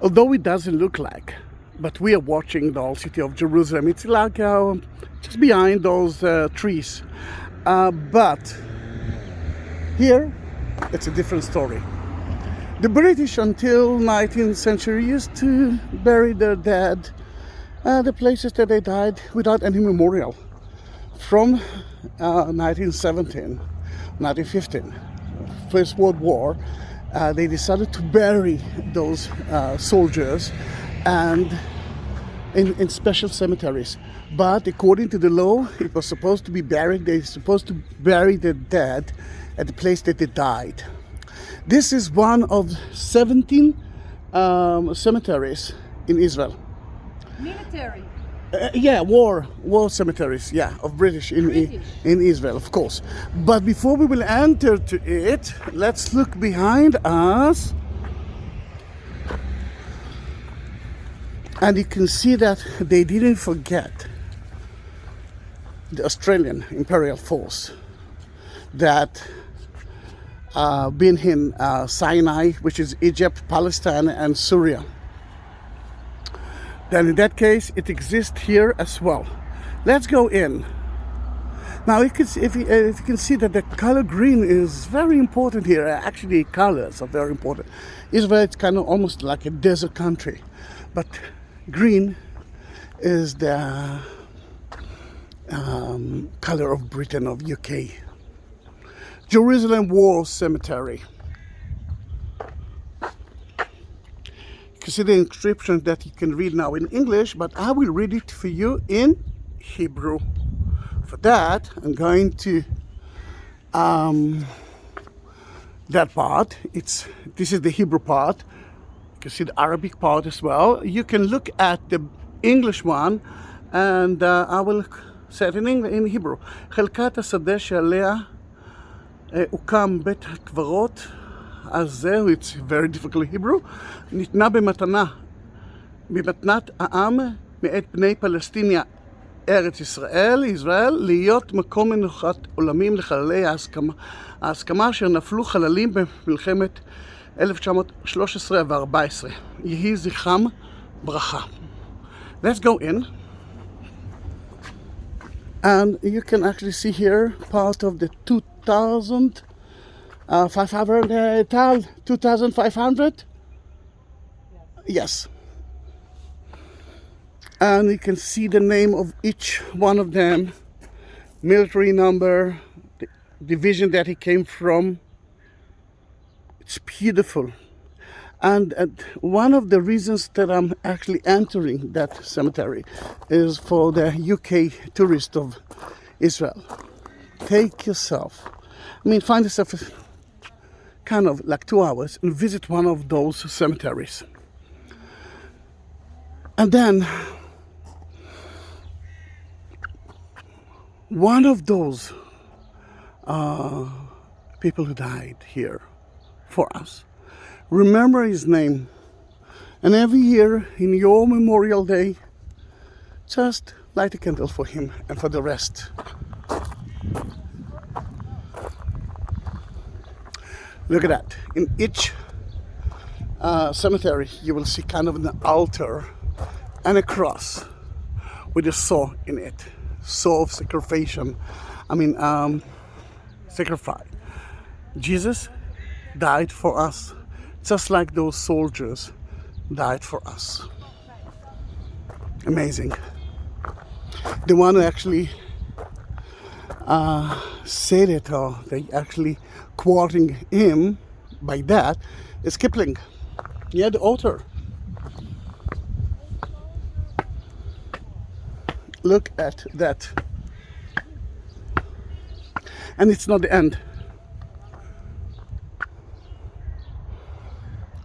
Although it doesn't look like, but we are watching the whole city of Jerusalem. It's like just behind those trees. But here, it's a different story. The British until 19th century used to bury their dead the places that they died without any memorial. From 1917, 1915, First World War, they decided to bury those soldiers and in special cemeteries. But according to the law, it was supposed to be buried. They're supposed to bury the dead at the place that they died. This is one of 17 cemeteries in Israel. Military. War cemeteries, of British in Israel, of course. But before we will enter to it, let's look behind us. And you can see that they didn't forget the Australian Imperial force that been in Sinai, which is Egypt, Palestine, and Syria. Then in that case, it exists here as well. Let's go in. Now, if you can see that the color green is very important here. Actually, colors are very important. Israel is kind of almost like a desert country, but green is the color of Britain, of UK. Jerusalem War Cemetery. You can see the inscription that you can read now in English, but I will read it for you in Hebrew. For that, I'm going to that part. This is the Hebrew part. You can see the Arabic part as well. You can look at the English one, and I will say it in Hebrew. חלקת השדה שעליה הוקם בית הקברות הזה, it's very difficult Hebrew, ניתנה במתנת העם מאת בני פלסטיניה ארץ ישראל, להיות מקום מנוחת עולמים לחללי ההסכמה אשר נפלו חללים במלחמת 1913 ו-14. יהי זכרם ברכה. Let's go in. And you can actually see here part of the 2,500? Yes. And you can see the name of each one of them, military number, the division that he came from. It's beautiful. And one of the reasons that I'm actually entering that cemetery is for the UK tourist of Israel. Take yourself, find yourself kind of like 2 hours and visit one of those cemeteries. And then one of those people who died here for us, remember his name, and every year in your Memorial Day, just light a candle for him and for the rest. Look at that. In each cemetery, you will see kind of an altar and a cross with a saw in it. Saw of sacrifice. Sacrifice. Jesus died for us, just like those soldiers died for us. Amazing. The one who actually said it, or they actually quoting him by that, is Kipling. Yeah, the author. Look at that. And it's not the end.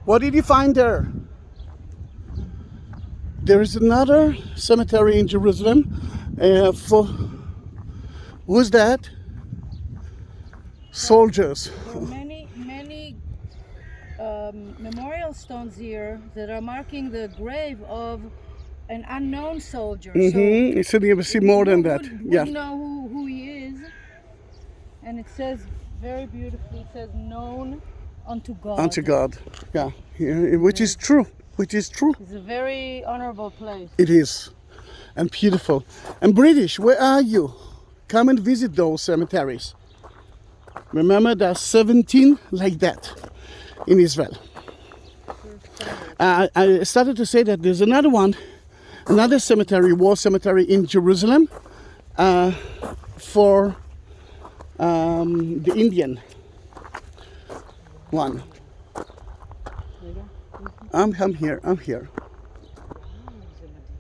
What did you find there? There is another cemetery in Jerusalem. Who's that? Soldiers. There are many memorial stones here that are marking the grave of an unknown soldier. Mm-hmm. So you will see more than that. We know who he is. And it says very beautifully, it says known unto God. Unto God, yeah, which is true. which is true. It's a very honorable place. It is, and beautiful. And British, where are you? Come and visit those cemeteries. Remember, there are 17 like that in Israel. I started to say that there's another one, another cemetery, war cemetery in Jerusalem for the Indian one. I'm here.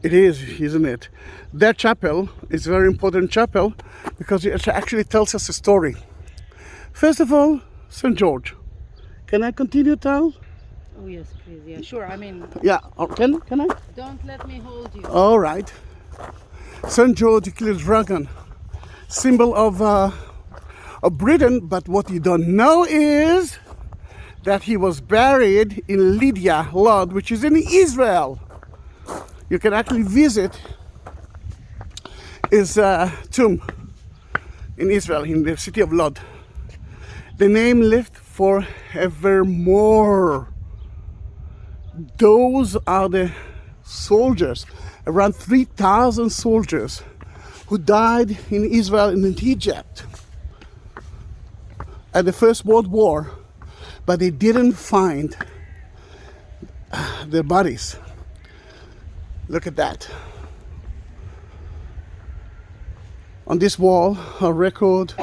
It is, isn't it? That chapel is a very important chapel because it actually tells us a story. First of all, St. George. Can I continue, Tal? Oh yes, please. Yeah, sure. I mean, Yeah, can I? don't let me hold you. All right. St. George, the killer dragon, symbol of Britain, but what you don't know is that he was buried in Lydia, Lod, which is in Israel. You can actually visit his tomb in Israel, in the city of Lod. The name lived forevermore. Those are the soldiers, around 3,000 soldiers who died in Israel and in Egypt at the First World War, but they didn't find their bodies. Look at that. On this wall are recorded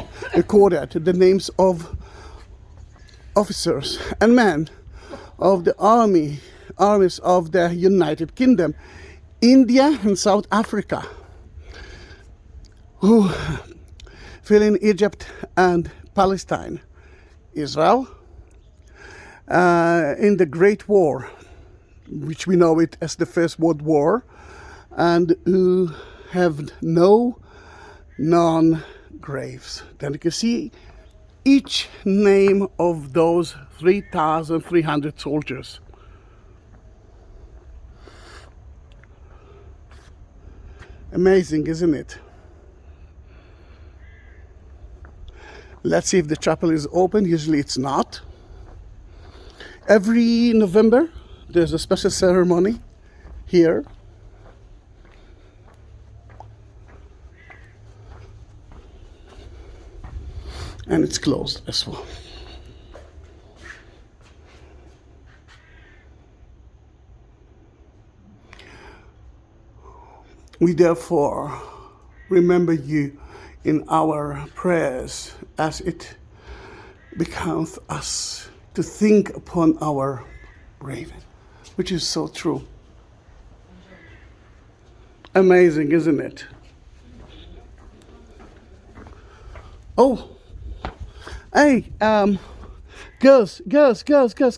the names of officers and men of the armies of the United Kingdom, India and South Africa, who fell in Egypt and Palestine, Israel, in the Great War, which we know it as the First World War, and who have no non-graves. Then you can see each name of those 3,300 soldiers. Amazing, isn't it? Let's see if the chapel is open. Usually it's not. Every November there's a special ceremony here. And it's closed as well. We therefore remember you in our prayers as it becomes us to think upon our grave, which is so true. Amazing, isn't it? Oh, hey, girls,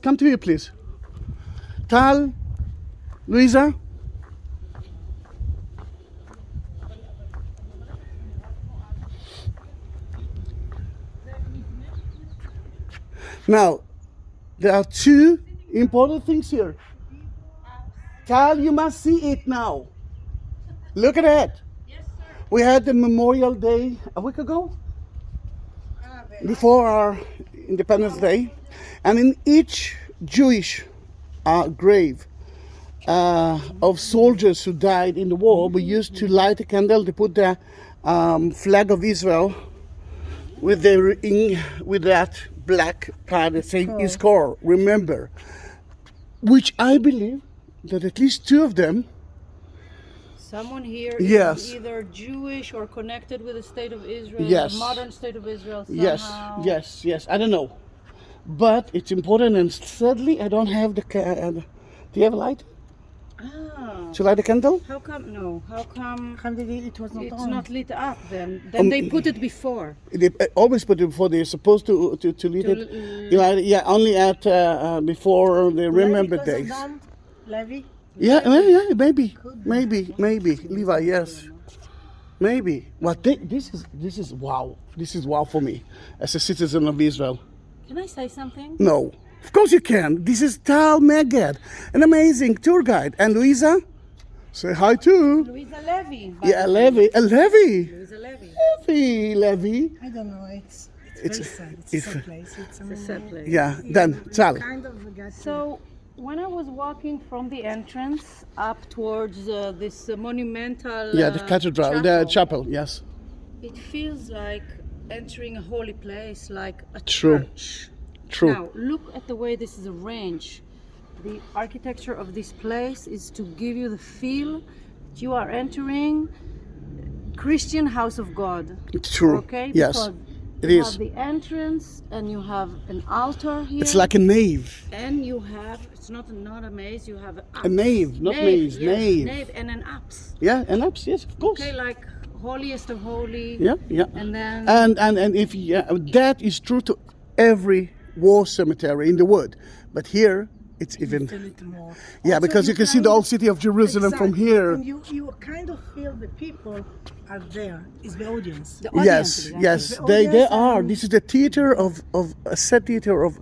come to here, please. Tal, Luisa. Now, there are two important things here. Tal, you must see it now. Look at that. Yes, sir. We had the Memorial Day a week ago, before our Independence Day, and in each Jewish grave of soldiers who died in the war, we used to light a candle to put the flag of Israel with that black part that says Iskor, remember, which I believe that at least two of them. Someone here Yes. is either Jewish or connected with the state of Israel, Yes. the modern state of Israel somehow. Yes, I don't know. But it's important, and sadly I don't have the do you have a light? Ah. To light the candle? How come? No. How come It was not it's on. not lit up then? Then they put it before. They always put it before. They're supposed to light it. Yeah, only at before the Remember Because of Days. Don Levy? Yeah, maybe. Levi, yes, maybe. Well, this is wow. This is wow for me as a citizen of Israel. Can I say something? No, of course you can. This is Tal Meged, an amazing tour guide, and Luisa, say hi too. Louisa Levy. Yeah, Levy. Louisa Levy. Levy. I don't know. It's It's- very sad. It's if- a sad place. It's It's a sad place. Yeah, then Tal. kind of a So when I was walking from the entrance up towards this monumental Yeah, the cathedral, the chapel, yes. it feels like entering a holy place, like a True. church. True. Now, look at the way this is arranged. The architecture of this place is to give you the feel that you are entering Christian house of God. True. Okay? Yes. Because It you is. have the entrance and you have an altar here. It's like a nave. And you have, it's not a maze, you have A nave, not maze, yes, nave. nave and an apse. Yeah, and ups, yes, of course. Okay, like holiest of holy. Yeah, yeah. And then And if that is true to every war cemetery in the world, but here it's even. A little more. Yeah, Also, because you can see the old city of Jerusalem from Exactly. here. And you kind of feel the people are there. Is the audience. the audience, Yes, exactly. yes, The they audience are. and- This is the theater of a set theater of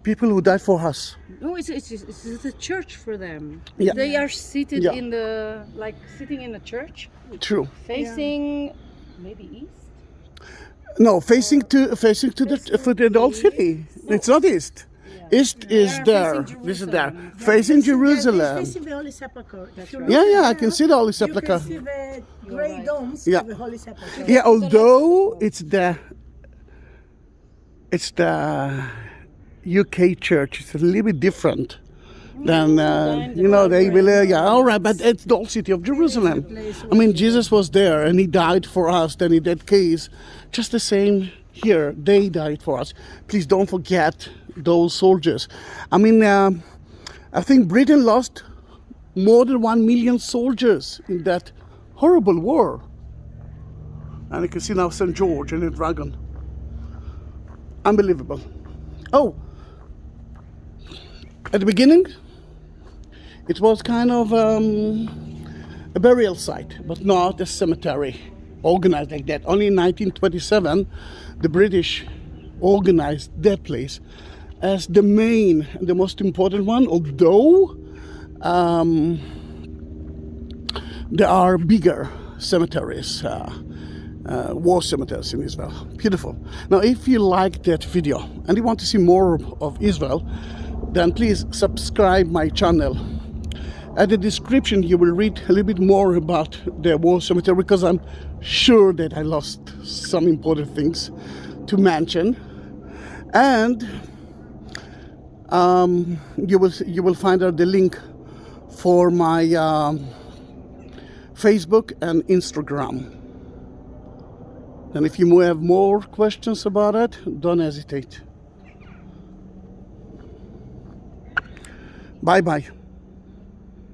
people who died for us. No, it's a church for them. Yeah. They are seated Yeah. in the, like sitting in a church, True. facing maybe east. No, facing to the old city. It's not east. East is They are there. facing This is there. Jerusalem. Facing They're Jerusalem. facing the Holy Sepulchre. If you right. look Yeah, at yeah, I there, can see the Holy You Sepulchre. can see the grey right. domes Yeah. of the Holy Sepulchre. Yeah, although it's the UK church, it's a little bit different than they will. Yeah, all right, but it's the old city of Jerusalem. I mean, Jesus was there and he died for us. Then in that case, just the same here, they died for us. Please don't forget those soldiers. I mean, I think Britain lost more than 1 million soldiers in that horrible war. And you can see now St. George and the dragon. Unbelievable. Oh, at the beginning, it was kind of a burial site, but not a cemetery organized like that. Only in 1927, the British organized that place as the main, the most important one, although there are bigger cemeteries, war cemeteries in Israel. Beautiful. Now, if you like that video and you want to see more of Israel, then please subscribe my channel. At the description, you will read a little bit more about the war cemetery because I'm sure that I lost some important things to mention. And you will find out the link for my Facebook and Instagram. And if you have more questions about it, don't hesitate. Bye bye.